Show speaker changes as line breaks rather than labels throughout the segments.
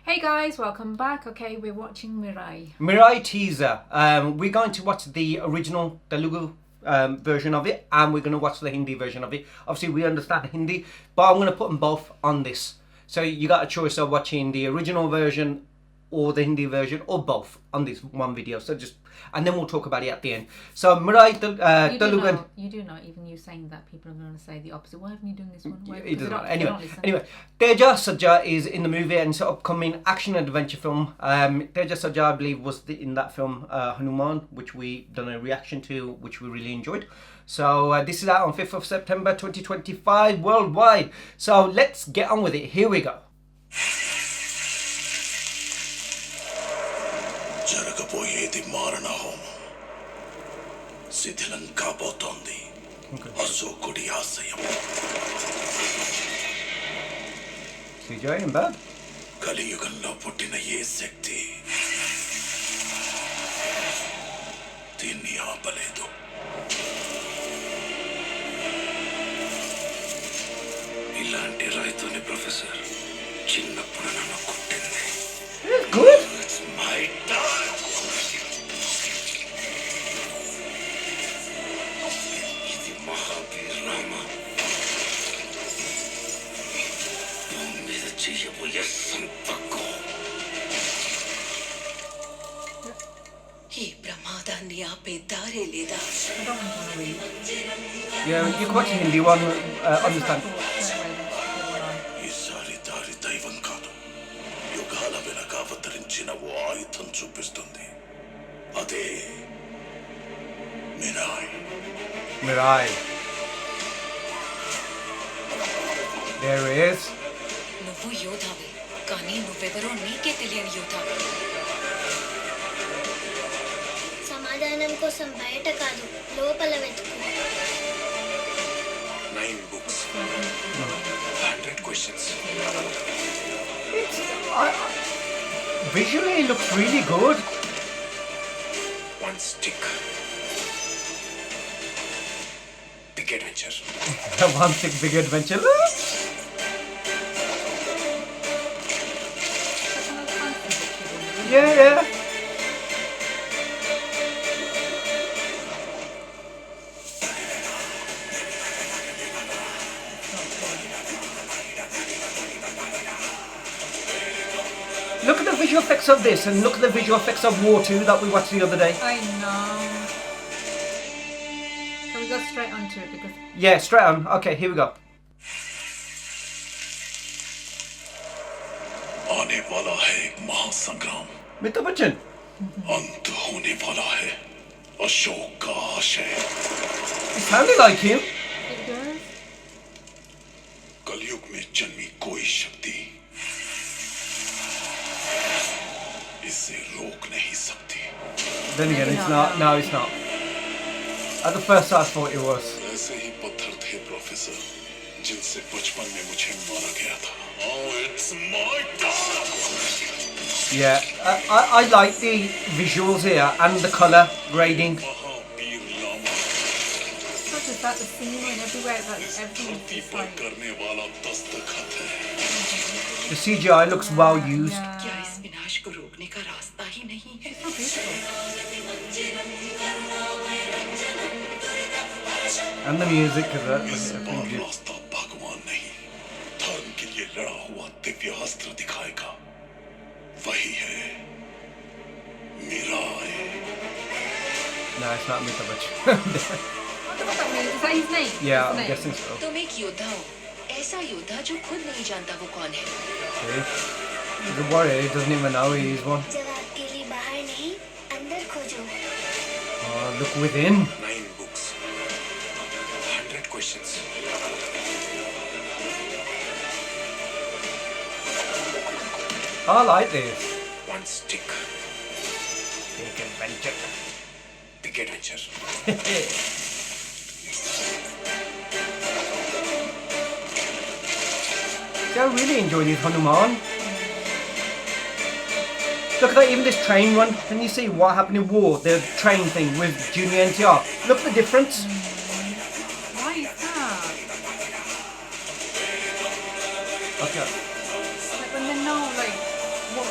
Hey guys, welcome back. Okay, we're watching Mirai.
Mirai teaser. We're going to watch the original Telugu version of it, and we're going to watch the Hindi version of it. Obviously, we understand Hindi, but I'm going to put them both on this. So you got a choice of watching the original version or the Hindi version, or both on this one video. So and then we'll talk about it at the end. So Mirai Telugu.
You do know, even you saying that, people are going to say the opposite. Why haven't you done this one? Why?
It doesn't matter.
They don't listen.
Anyway, Teja Sajja is in the movie, and it's an upcoming action adventure film. Teja Sajja, I believe, was in that film Hanuman, which we done a reaction to, which we really enjoyed. So this is out on 5th of September 2025 worldwide. So let's get on with it. Here we go.
జరగబోయేది మారణ హోమం శిథిలం కాబోతోంది అశోకుడి ఆశయం
CGI in bad.
కలియుగంలో పుట్టిన ఏ శక్తి దీన్ని ఆపలేదు ఇలాంటి రైతుని ప్రొఫెసర్ చిన్నప్పుడు నన్ను కొట్టింది
Good.
It's my time. ఇది మహావీర్ రామ భూమి మీద చేయబోయే సంతకం
ఈ ప్రమాదాన్ని ఆపే దారే లేదా
I don't want to read.
Yeah, you can watch the Hindi one. Understand.
ఈసారి దారి దైవం కాదు యుగాల వెనక అవతరించిన ఓ ఆయుధం చూపిస్తుంది అదే Mirai
Mirai. There it is.
నువ్వు యోధావే కానీ నువ్వెవరో నీకే తెలియని యోధావే
సమాధానం కోసం బయట కాదు లోపల వెతుకు
9 books 100 questions
Visually, it looks really good.
one stick big adventure
One big, big adventure. Yeah. Look at the visual effects of this, and look at the visual effects of War 2 that we watched the other day.
I know. So we go straight onto it because
Yeah, straight on. Okay, here we go.
आने वाला है एक महासंग्राम
Amitabh Bachchan.
अंत होने वाला है अशोक का आशय
It sounded like him.
it does.
कलयुग में जन्मी कोई शक्ति इसे रोक नहीं सकती
Then again, it's not. No, it's not. At the first I thought it was.
ऐसे ही पत्थर थे प्रोफेसर जिनसे बचपन में मुझे मारा गया था Oh, it's my time!
Yeah, I like the visuals here and the colour grading.
Mahavir Lama
Not just that, the scenery and everywhere,
इस
everything is
धरती
just
पर
like...
करने वाला दस्तखत है
The CGI looks well used.
Yeah.
क्या इस विनाश को रोकने का रास्ता ही नहीं है
So beautiful.
And the music is
इस बार
good.
रास्ता भगवान नहीं धर्म के लिए लड़ा हुआ दिव्य अस्त्र दिखाएगा वही है मिराय
No, it's not Amitabh Bachchan.
I wonder what that means. Is that his name?
Yeah,
His
I'm
name?
guessing so.
तुम एक योद्धा हो ऐसा योद्धा जो खुद नहीं जानता वो कौन है
See? He's a warrior, he doesn't even know he's one.
जवाब के लिए बाहर नहीं अंदर खोजो
Oh, look within.
9 books 100 questions
I like this.
one stick
Big adventure.
big adventure
See, I really enjoy this Hanuman. Look at that, even this train run. Can you see what happened in War? The train thing with Junior NTR. Look at the difference.
Why is that?
Okay.
Like when they know like what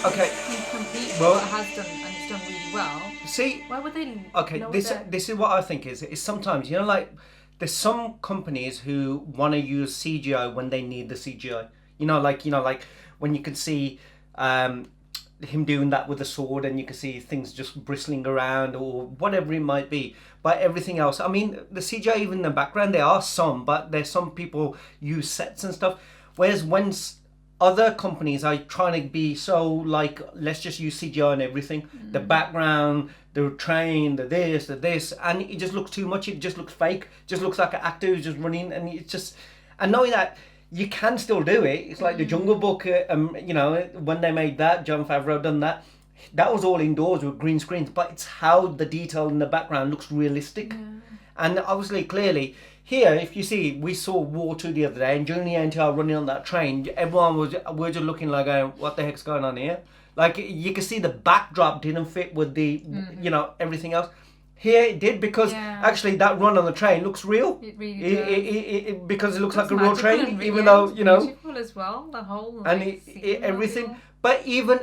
Okay.
compete
Well-
what it has done and it's done really well.
See,
Why would they?
okay,
lower
this
their-
this is what I think is sometimes, you know, like there's some companies who want to use CGI when they need the CGI. Like when you can see him doing that with a sword, and you can see things just bristling around or whatever it might be. But everything else, I mean, the CGI even in the background, there are some, but there's some people use sets and stuff. Whereas other companies are trying to be so like, let's just use CGI on everything. The background, the train, the this, and it just looks too much. It just looks fake. Just looks like an actor who's just running, and it's just. And knowing that you can still do it, it's like the Jungle Book. When they made that, Jon Favreau done that. That was all indoors with green screens, but it's how the detail in the background looks realistic. And obviously, clearly, here, if you see, we saw War 2 the other day, and during the NTR running on that train, we're just looking like, what the heck's going on here? Like, you can see the backdrop didn't fit with the, everything else. Here it did, because actually that run on the train looks real.
It really does.
Because it looks like a
It's
real
magical
train,
and
even
yeah,
though,
it's beautiful as well. The whole
and
scene
everything.
as well.
But even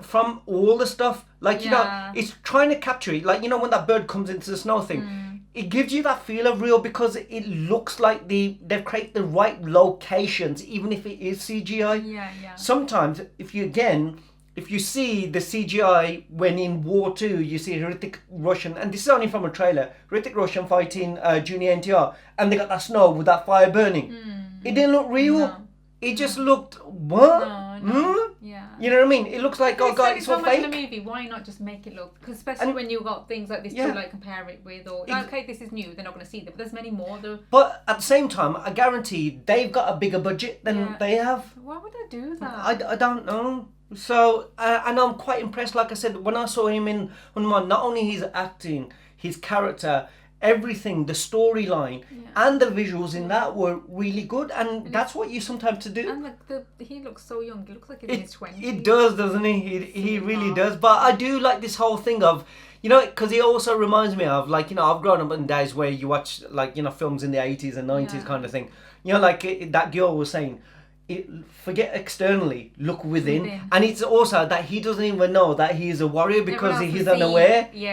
from all the stuff, like, it's trying to capture it. Like, when that bird comes into the snow thing, it gives you that feel of real, because it looks like they've created the right locations, even if it is CGI.
Yeah.
Sometimes, if you see the CGI when in War 2, you see Hrithik Roshan, and this is only from a trailer, Hrithik Roshan fighting Junior NTR, and they got that snow with that fire burning. It didn't look real.
No.
It just looked, what?
No. Yeah.
You know what I mean? It looks like, oh god, it's
so
all
much in a
fake.
movie. Why not just make it look? Because especially when you've got things like this to like compare it with, or okay, this is new, they're not going to see them. But there's many more though.
But at the same time, I guarantee they've got a bigger budget than they have.
Why would they do that?
I don't know. So, and I'm quite impressed. Like I said, when I saw him in Hanuman, not only his acting, his character, everything, the storyline, and the visuals in that were really good. And that's what you sometimes to do.
And he looks so young. He looks like he's in his 20s.
It does, doesn't he? He really does. But I do like this whole thing of, because he also reminds me of, like, I've grown up in days where you watch, like, films in the 80s and 90s kind of thing. Like that girl was saying, forget externally, look within. And it's also that he doesn't even know that he is a warrior, because he's unaware.
See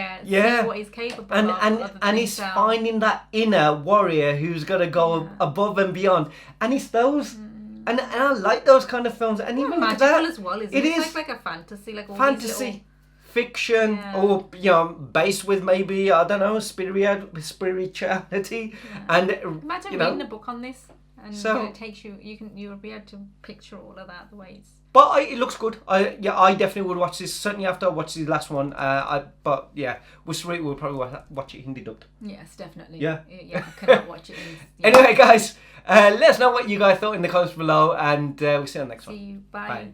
what he's capable of.
And he's finding that inner warrior who's going to go above and beyond. And it's those... And I like those kind of films. And even
magical
that,
as well, isn't
it
it?
is
It's like a fantasy. Like all
fantasy.
These little...
Fiction, or based with maybe, I don't know, spirituality, and
imagine reading a book on this, and it takes you'll be able to picture all of that the way it's.
But it looks good. I definitely would watch this. Certainly after I watch the last one. We'll probably watch it Hindi dubbed.
Yes, definitely.
Yeah.
I cannot watch it.
Anyway, guys, let us know what you guys thought in the comments below, and we'll see you on the next one.
See you. Bye.